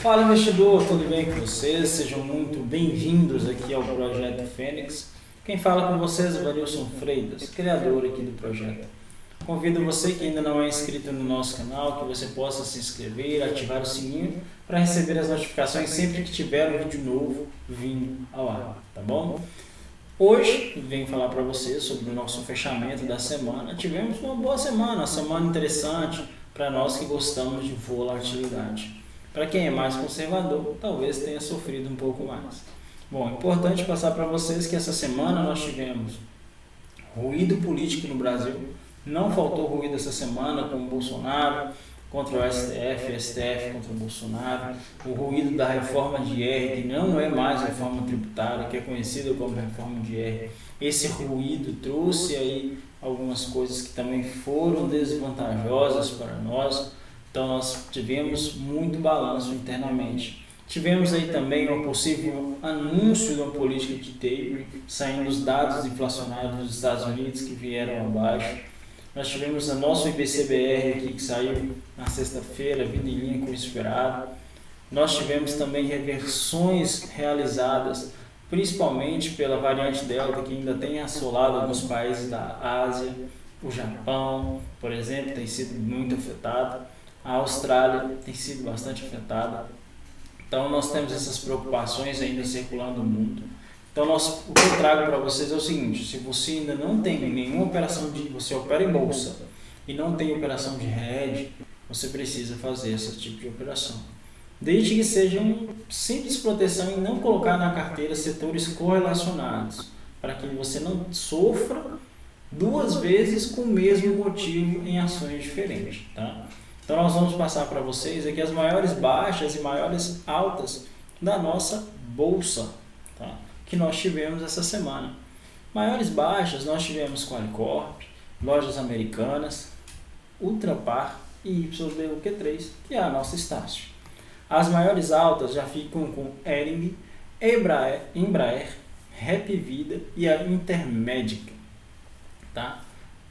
Fala investidor, tudo bem com vocês? Sejam muito bem-vindos aqui ao Projeto Fênix. Quem fala com vocês é o Varilson Freitas, criador aqui do projeto. Convido você que ainda não é inscrito no nosso canal, que você possa se inscrever, ativar o sininho para receber as notificações sempre que tiver um vídeo novo vindo ao ar, tá bom? Hoje venho falar para vocês sobre o nosso fechamento da semana. Tivemos uma boa semana, uma semana interessante para nós que gostamos de volatilidade. Para quem é mais conservador, talvez tenha sofrido um pouco mais. Bom, é importante passar para vocês que essa semana nós tivemos ruído político no Brasil. Não faltou ruído essa semana com o Bolsonaro contra o STF contra o Bolsonaro, o ruído da reforma de IR, que não é mais reforma tributária, que é conhecida como reforma de IR. Esse ruído trouxe aí algumas coisas que também foram desvantajosas para nós. Então nós tivemos muito balanço internamente. Tivemos aí também um possível anúncio de uma política de tapering, saindo os dados inflacionários dos Estados Unidos que vieram abaixo. Nós tivemos o nosso IBCBR aqui que saiu na sexta-feira, vindo em linha com o esperado. Nós tivemos também reversões realizadas, principalmente pela variante Delta, que ainda tem assolado alguns países da Ásia. O Japão, por exemplo, tem sido muito afetado. A Austrália tem sido bastante afetada. Então nós temos essas preocupações ainda circulando no mundo. Então o que eu trago para vocês é o seguinte: se você ainda não tem nenhuma operação você opera em bolsa e não tem operação de hedge, você precisa fazer esse tipo de operação. Desde que seja uma simples proteção e não colocar na carteira setores correlacionados, para que você não sofra duas vezes com o mesmo motivo em ações diferentes, tá? Então nós vamos passar para vocês aqui as maiores baixas e maiores altas da nossa bolsa, tá? Que nós tivemos essa semana. Maiores baixas nós tivemos Qualicorp, Lojas Americanas, Ultrapar e YDUQ3, que é a nossa Estácio. As maiores altas já ficam com Hering, Embraer, Rap Vida e a Intermédica, tá?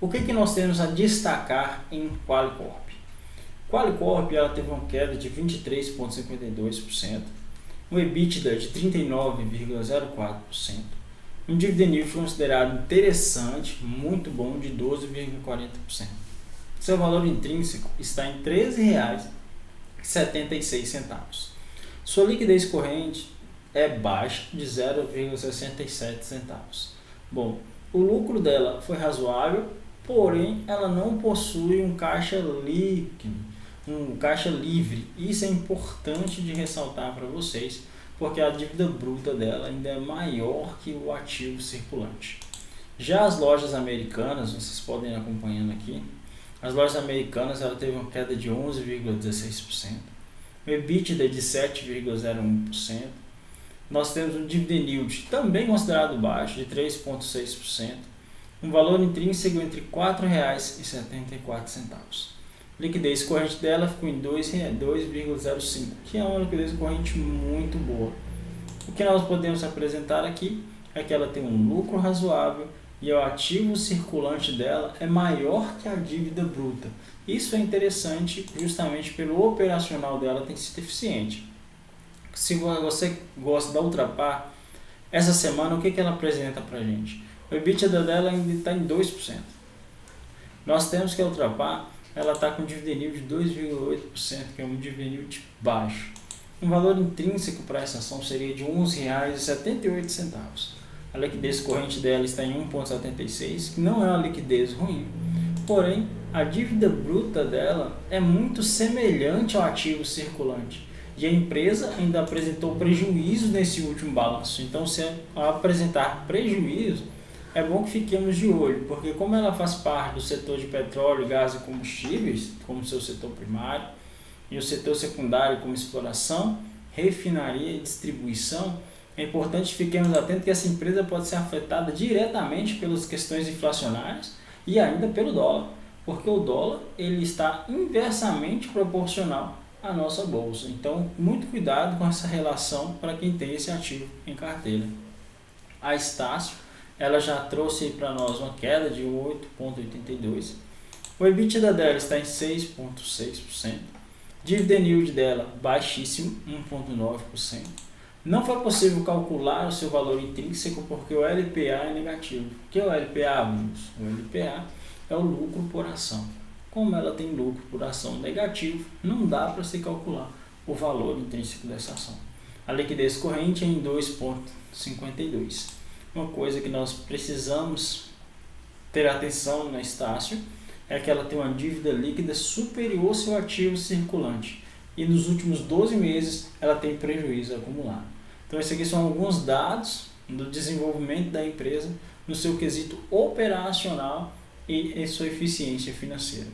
O que nós temos a destacar em Qualicorp? Qualicorp ela teve uma queda de 23,52%, um EBITDA de 39,04%, um dividend yield considerado interessante, muito bom, de 12,40%. Seu valor intrínseco está em R$ 13,76. Sua liquidez corrente é baixa, de 0,67 centavos. Bom, o lucro dela foi razoável, porém ela não possui um caixa líquido, um caixa livre. Isso é importante de ressaltar para vocês, porque a dívida bruta dela ainda é maior que o ativo circulante. Já as lojas americanas, vocês podem ir acompanhando aqui, as lojas americanas ela teve uma queda de 11,16%, o EBITDA de 7,01%, nós temos um dividend yield também considerado baixo, de 3,6%, um valor intrínseco entre R$ 4,74. Liquidez corrente dela ficou em 2,05, que é uma liquidez corrente muito boa. O que nós podemos apresentar aqui é que ela tem um lucro razoável e o ativo circulante dela é maior que a dívida bruta. Isso é interessante justamente pelo operacional dela tem sido eficiente. Se você gosta da Ultrapar, essa semana o que ela apresenta para a gente? O EBITDA dela ainda está em 2%. Nós temos que a Ultrapar ela está com um dividend yield de 2,8%, que é um dividend yield baixo. Um valor intrínseco para essa ação seria de R$ 11,78. A liquidez corrente dela está em 1,76, que não é uma liquidez ruim. Porém, a dívida bruta dela é muito semelhante ao ativo circulante. E a empresa ainda apresentou prejuízo nesse último balanço. Então, se apresentar prejuízo, é bom que fiquemos de olho, porque como ela faz parte do setor de petróleo, gás e combustíveis, como seu setor primário, e o setor secundário como exploração, refinaria e distribuição, é importante que fiquemos atentos que essa empresa pode ser afetada diretamente pelas questões inflacionárias e ainda pelo dólar, porque o dólar ele está inversamente proporcional à nossa bolsa. Então, muito cuidado com essa relação para quem tem esse ativo em carteira. A Estácio ela já trouxe para nós uma queda de 8,82%. O EBITDA dela está em 6,6%. Dividend yield dela baixíssimo, 1,9%. Não foi possível calcular o seu valor intrínseco porque o LPA é negativo. O que é o LPA, amigos? O LPA é o lucro por ação. Como ela tem lucro por ação negativo, não dá para se calcular o valor intrínseco dessa ação. A liquidez corrente é em 2,52. Uma coisa que nós precisamos ter atenção na Estácio é que ela tem uma dívida líquida superior ao seu ativo circulante e nos últimos 12 meses ela tem prejuízo acumulado. Então esses aqui são alguns dados do desenvolvimento da empresa no seu quesito operacional e em sua eficiência financeira.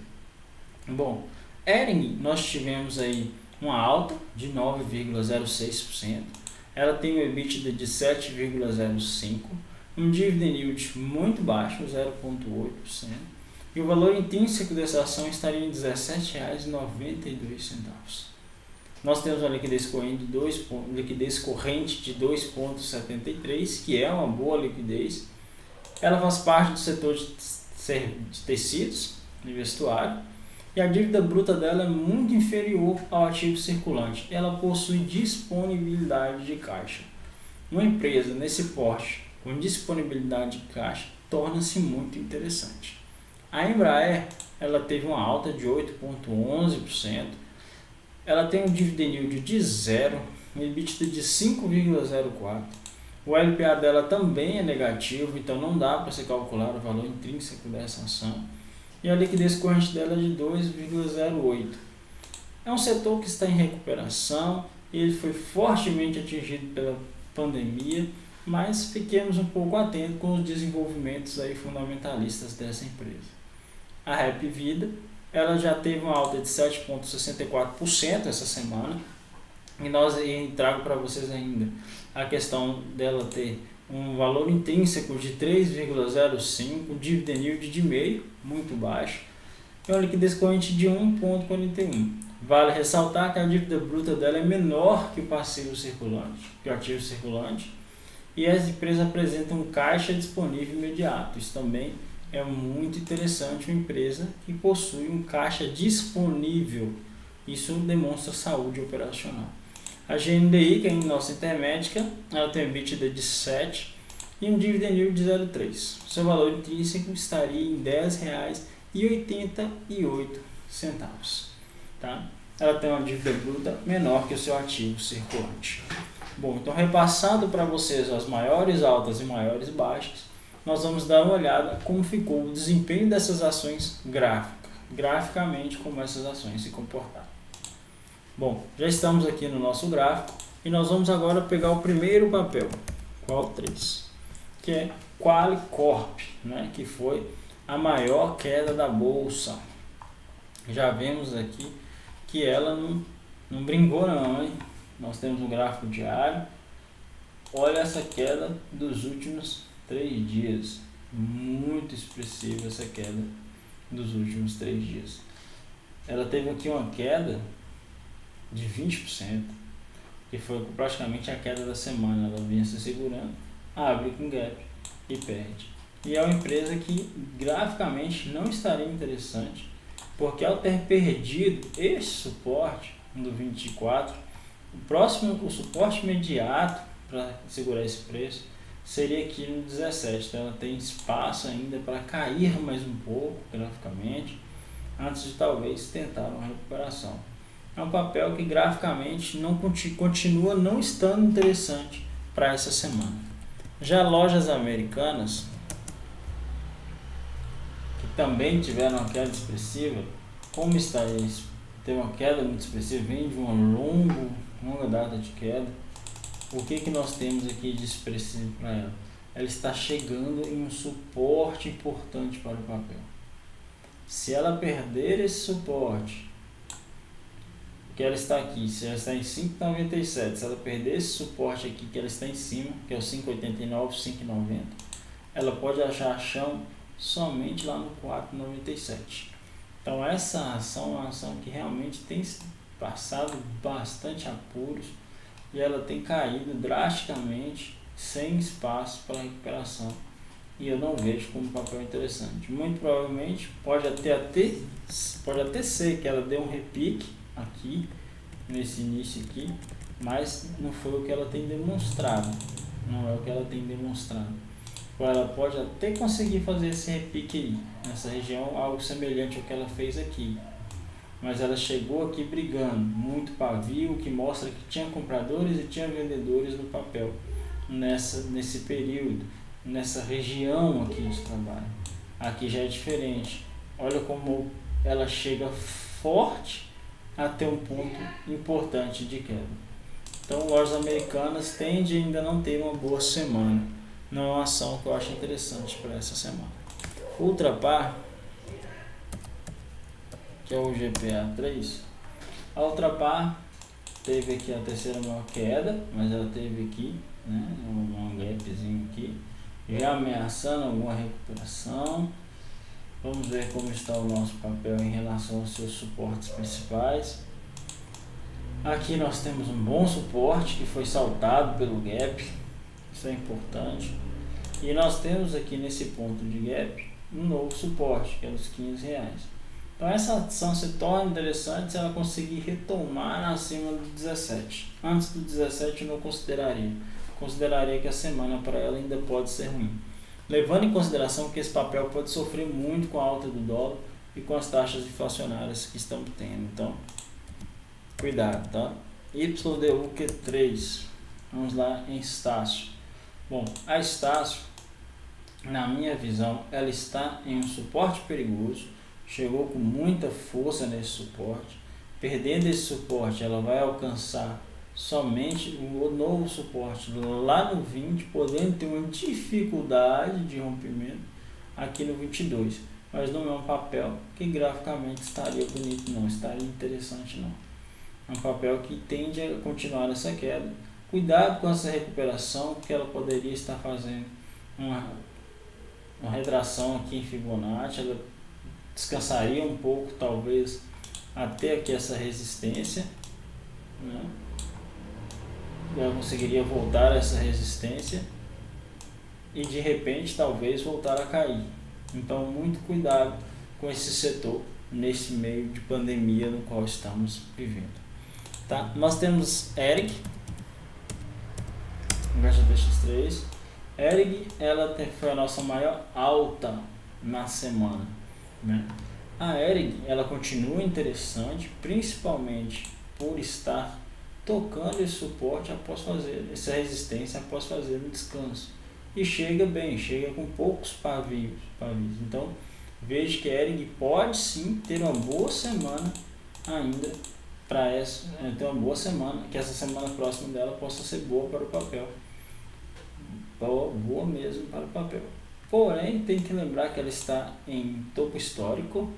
Bom, Hering, nós tivemos aí uma alta de 9,06%, ela tem um EBITDA de 7,05%, um dividend yield muito baixo, 0,8%, e o valor intrínseco dessa ação estaria em R$ 17,92. Nós temos uma liquidez corrente de 2,73, que é uma boa liquidez. Ela faz parte do setor de tecidos e vestuário, e a dívida bruta dela é muito inferior ao ativo circulante. Ela possui disponibilidade de caixa. Uma empresa nesse porte, com disponibilidade de caixa, torna-se muito interessante. A Embraer, ela teve uma alta de 8,11%, ela tem um dividend yield de 0, um EBITDA de 5,04%. O LPA dela também é negativo, então não dá para se calcular o valor intrínseco dessa ação. E a liquidez corrente dela é de 2,08. É um setor que está em recuperação, ele foi fortemente atingido pela pandemia, mas fiquemos um pouco atentos com os desenvolvimentos aí fundamentalistas dessa empresa. A Rap Vida, ela já teve uma alta de 7,64% essa semana, e nós trago para vocês ainda a questão dela ter um valor intrínseco de 3,05, um dividend yield de meio, muito baixo, e uma liquidez corrente de 1,41. Vale ressaltar que a dívida bruta dela é menor que o passivo circulante, que o ativo circulante, e as empresas apresentam um caixa disponível imediato. Isso também é muito interessante, uma empresa que possui um caixa disponível. Isso demonstra saúde operacional. A GNDI, que é a nossa intermédica, ela tem um EBITDA de 7 e um dividend yield de 0,3. Seu valor intrínseco estaria em R$ 10,88. Tá? Ela tem uma dívida bruta menor que o seu ativo circulante. Bom, então repassando para vocês as maiores altas e maiores baixas, nós vamos dar uma olhada como ficou o desempenho dessas ações graficamente, como essas ações se comportaram. Bom, já estamos aqui no nosso gráfico e nós vamos agora pegar o primeiro papel, qual 3, que é Qualicorp, né, que foi a maior queda da bolsa. Já vemos aqui que ela não brincou não, hein? Nós temos um gráfico diário, olha essa queda dos últimos 3 dias, muito expressiva essa queda dos últimos 3 dias. Ela teve aqui uma queda de 20%, que foi praticamente a queda da semana. Ela vinha se segurando, abre com gap e perde. E é uma empresa que graficamente não estaria interessante, porque ao ter perdido esse suporte do 24, o suporte imediato para segurar esse preço seria aqui no 17. Então ela tem espaço ainda para cair mais um pouco graficamente, antes de talvez tentar uma recuperação. É um papel que graficamente continua não estando interessante para essa semana. Já lojas americanas, que também tiveram uma queda expressiva, como está isso? Tem uma queda muito expressiva, vem de uma longa data de queda. O que nós temos aqui de expressivo para ela? Ela está chegando em um suporte importante para o papel. Se ela perder esse suporte, que ela está aqui, se ela está em 5,97, se ela perder esse suporte aqui que ela está em cima, que é o 5,89, 5,90, ela pode achar chão somente lá no 4,97. Então essa ação é uma ação que realmente tem passado bastante apuros e ela tem caído drasticamente, sem espaço para recuperação, e eu não vejo como papel interessante. Muito provavelmente pode até ser que ela dê um repique aqui, nesse início aqui, mas não foi o que ela tem demonstrado, não é o que ela tem demonstrado. Ela pode até conseguir fazer esse repique aí, nessa região, algo semelhante ao que ela fez aqui, mas ela chegou aqui brigando, muito pavio, que mostra que tinha compradores e tinha vendedores no papel, nesse período, nessa região aqui de trabalho. Aqui já é diferente, olha como ela chega forte até um ponto importante de queda. Então, lojas americanas tendem ainda não ter uma boa semana, não é uma ação que eu acho interessante para essa semana. Ultrapar, que é o GPA3, a Ultrapar teve aqui a terceira maior queda, mas ela teve aqui, né, um gapzinho aqui, já ameaçando alguma recuperação. Vamos ver como está o nosso papel em relação aos seus suportes principais. Aqui nós temos um bom suporte que foi saltado pelo gap, isso é importante. E nós temos aqui nesse ponto de gap um novo suporte, que é dos R$15. Então essa ação se torna interessante se ela conseguir retomar acima do 17. Antes do 17 eu não consideraria. Consideraria que a semana para ela ainda pode ser ruim. Levando em consideração que esse papel pode sofrer muito com a alta do dólar e com as taxas inflacionárias que estamos tendo. Então, cuidado, tá? YDUQ3. Vamos lá em Estácio. Bom, a Estácio, na minha visão, ela está em um suporte perigoso. Chegou com muita força nesse suporte. Perdendo esse suporte, ela vai alcançar somente o novo suporte lá no 20, podendo ter uma dificuldade de rompimento aqui no 22. Mas não é um papel que graficamente estaria bonito, não estaria interessante, não. É um papel que tende a continuar essa queda. Cuidado com essa recuperação, porque ela poderia estar fazendo uma retração aqui em Fibonacci. Ela descansaria um pouco, talvez até aqui essa resistência, né? Ela conseguiria voltar a essa resistência e de repente talvez voltar a cair. Então muito cuidado com esse setor nesse meio de pandemia no qual estamos vivendo, tá? Nós temos ERG, HTX3. ERG, ela foi a nossa maior alta na semana, né? A ERG, ela continua interessante, principalmente por estar tocando esse suporte após fazer essa resistência, após fazer um descanso, e chega bem, chega com poucos pavios. Então vejo que a ERG pode sim ter uma boa semana ainda, para essa ter uma boa semana, que essa semana próxima dela possa ser boa para o papel, boa mesmo para o papel. Porém, tem que lembrar que ela está em topo histórico,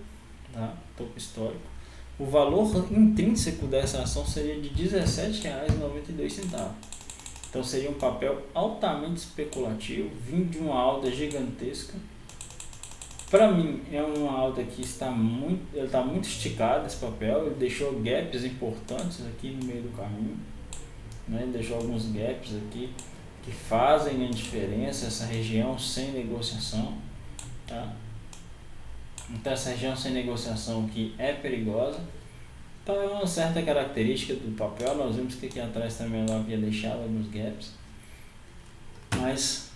tá? Topo histórico. O valor intrínseco dessa ação seria de R$17,92. Então seria um papel altamente especulativo, vindo de uma alta gigantesca. Para mim é uma alta que está muito esticada, esse papel. Ele deixou gaps importantes aqui no meio do caminho, né? Ele deixou alguns gaps aqui que fazem a diferença, essa região sem negociação, tá? Então essa região sem negociação aqui é perigosa. Então é uma certa característica do papel. Nós vimos que aqui atrás também ela havia deixado alguns gaps, mas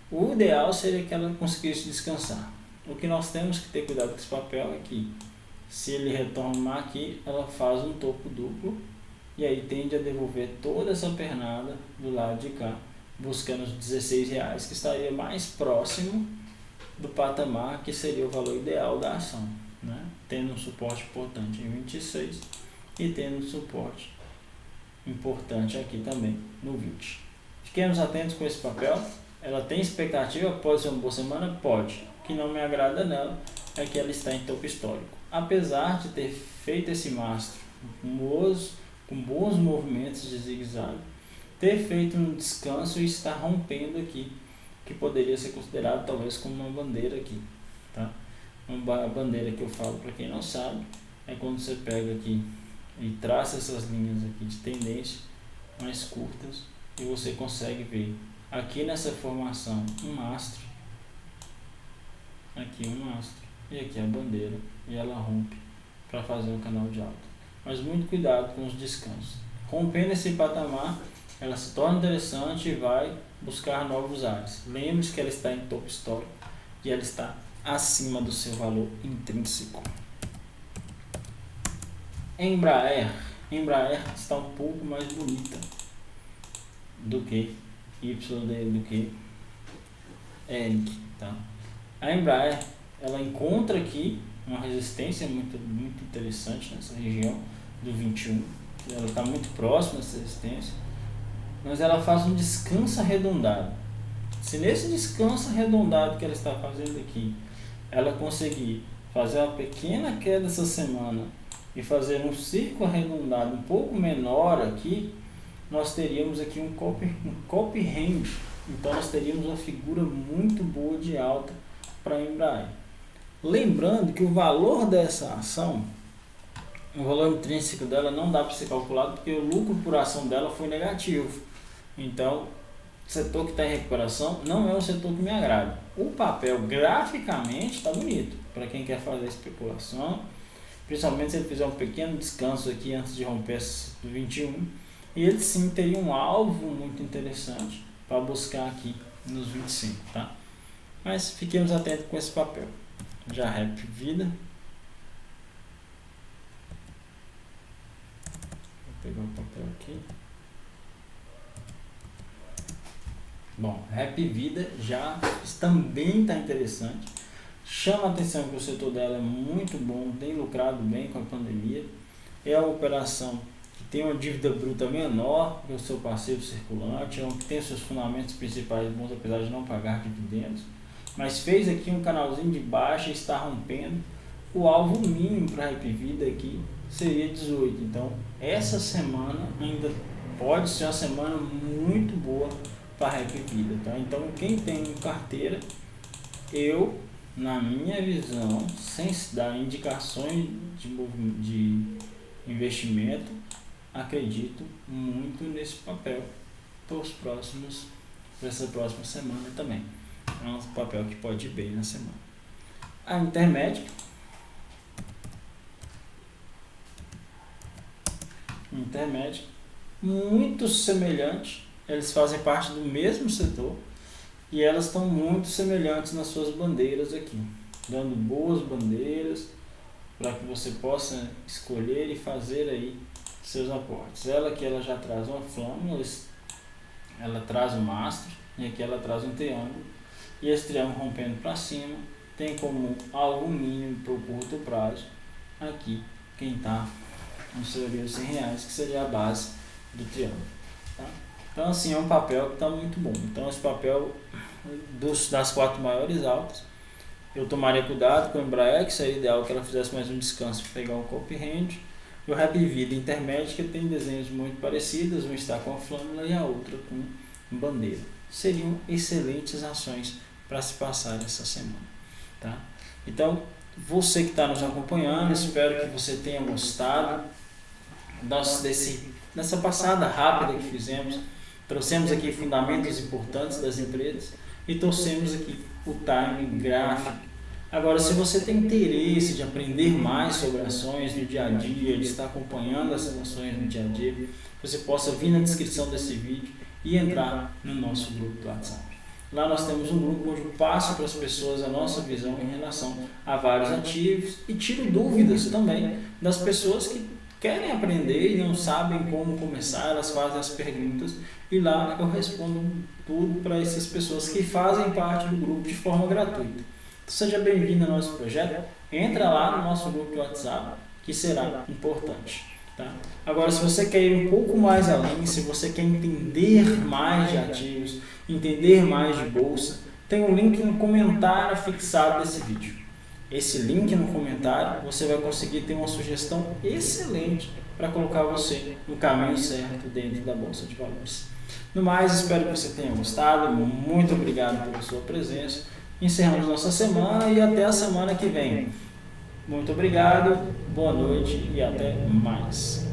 o ideal seria que ela conseguisse descansar. O que nós temos que ter cuidado com esse papel é que se ele retomar aqui, ela faz um topo duplo e aí tende a devolver toda essa pernada do lado de cá, buscando os R$16, que estaria mais próximo do patamar que seria o valor ideal da ação, né? Tendo um suporte importante em 26 e tendo um suporte importante aqui também no 20. Fiquemos atentos com esse papel. Ela tem expectativa, pode ser uma boa semana? Pode. O que não me agrada nela é que ela está em topo histórico. Apesar de ter feito esse mastro com bons movimentos de zigue-zague, ter feito um descanso e estar rompendo aqui, que poderia ser considerado talvez como uma bandeira aqui, tá? Uma bandeira que eu falo para quem não sabe é quando você pega aqui e traça essas linhas aqui de tendência mais curtas e você consegue ver aqui nessa formação um mastro, aqui um mastro e aqui a bandeira, e ela rompe para fazer um canal de alta. mas muito cuidado com os descansos. Rompendo esse patamar, ela se torna interessante e vai buscar novos ares. Lembre-se que ela está em topo histórico e ela está acima do seu valor intrínseco. Embraer está um pouco mais bonita do que YD, do que ERIC, tá? A Embraer, ela encontra aqui uma resistência muito interessante nessa região do 21. Ela está muito próxima dessa resistência, mas ela faz um descanso arredondado. Se nesse descanso arredondado que ela está fazendo aqui, ela conseguir fazer uma pequena queda essa semana e fazer um círculo arredondado um pouco menor aqui, nós teríamos aqui um copy range. Então nós teríamos uma figura muito boa de alta para a Embraer. Lembrando que o valor dessa ação, o valor intrínseco dela não dá para ser calculado porque o lucro por ação dela foi negativo. Então, o setor que está em recuperação não é um setor que me agrada. O papel graficamente está bonito para quem quer fazer especulação, principalmente se ele fizer um pequeno descanso aqui antes de romper do 21, e ele sim teria um alvo muito interessante para buscar aqui nos 25, tá? Mas fiquemos atentos com esse papel. Já Rap Vida. Vou pegar o papel aqui. Bom, Rap Vida já também está interessante. Chama a atenção que o setor dela é muito bom, tem lucrado bem com a pandemia. É uma operação que tem uma dívida bruta menor que o seu passivo circulante, é um que tem seus fundamentos principais bons, apesar de não pagar dividendos. Mas fez aqui um canalzinho de baixa e está rompendo. O alvo mínimo para a Rap Vida aqui seria 18. Então, essa semana ainda pode ser uma semana muito boa para a Rap Vida, tá? Então, quem tem carteira, eu, na minha visão, sem dar indicações de investimento, acredito muito nesse papel para essa próxima semana também. É um papel que pode ir bem na semana. A Intermédica. Muito semelhante. Eles fazem parte do mesmo setor e elas estão muito semelhantes nas suas bandeiras aqui, dando boas bandeiras para que você possa escolher e fazer aí seus aportes. Ela já traz uma flâmula, ela traz um mastro e aqui ela traz um triângulo, e esse triângulo rompendo para cima tem como algo mínimo para o curto prazo aqui quem está no seu R$100, que seria a base do triângulo, tá? Então assim, é um papel que está muito bom. Então esse papel das 4 maiores altas, eu tomaria cuidado com o Embraer, que seria ideal que ela fizesse mais um descanso para pegar um copy range. E o Rap Vida Intermédio, que tem desenhos muito parecidos, um está com a flâmula e a outra com bandeira. Seriam excelentes ações para se passar essa semana, tá? Então, você que está nos acompanhando, espero que você tenha gostado dessa passada rápida que fizemos. Trouxemos aqui fundamentos importantes das empresas e trouxemos aqui o time gráfico. Agora, se você tem interesse de aprender mais sobre ações no dia a dia, de estar acompanhando essas ações no dia a dia, você possa vir na descrição desse vídeo e entrar no nosso grupo do WhatsApp. Lá nós temos um grupo onde eu passo para as pessoas a nossa visão em relação a vários ativos e tiro dúvidas também das pessoas que querem aprender e não sabem como começar, elas fazem as perguntas e lá eu respondo tudo para essas pessoas que fazem parte do grupo de forma gratuita. Seja bem-vindo ao nosso projeto, entra lá no nosso grupo de WhatsApp, que será importante, tá? Agora, se você quer ir um pouco mais além, se você quer entender mais de ativos, entender mais de bolsa, tem um link no comentário fixado desse vídeo. Esse link no comentário, você vai conseguir ter uma sugestão excelente para colocar você no caminho certo dentro da Bolsa de Valores. No mais, espero que você tenha gostado, muito obrigado pela sua presença. Encerramos nossa semana e até a semana que vem. Muito obrigado, boa noite e até mais.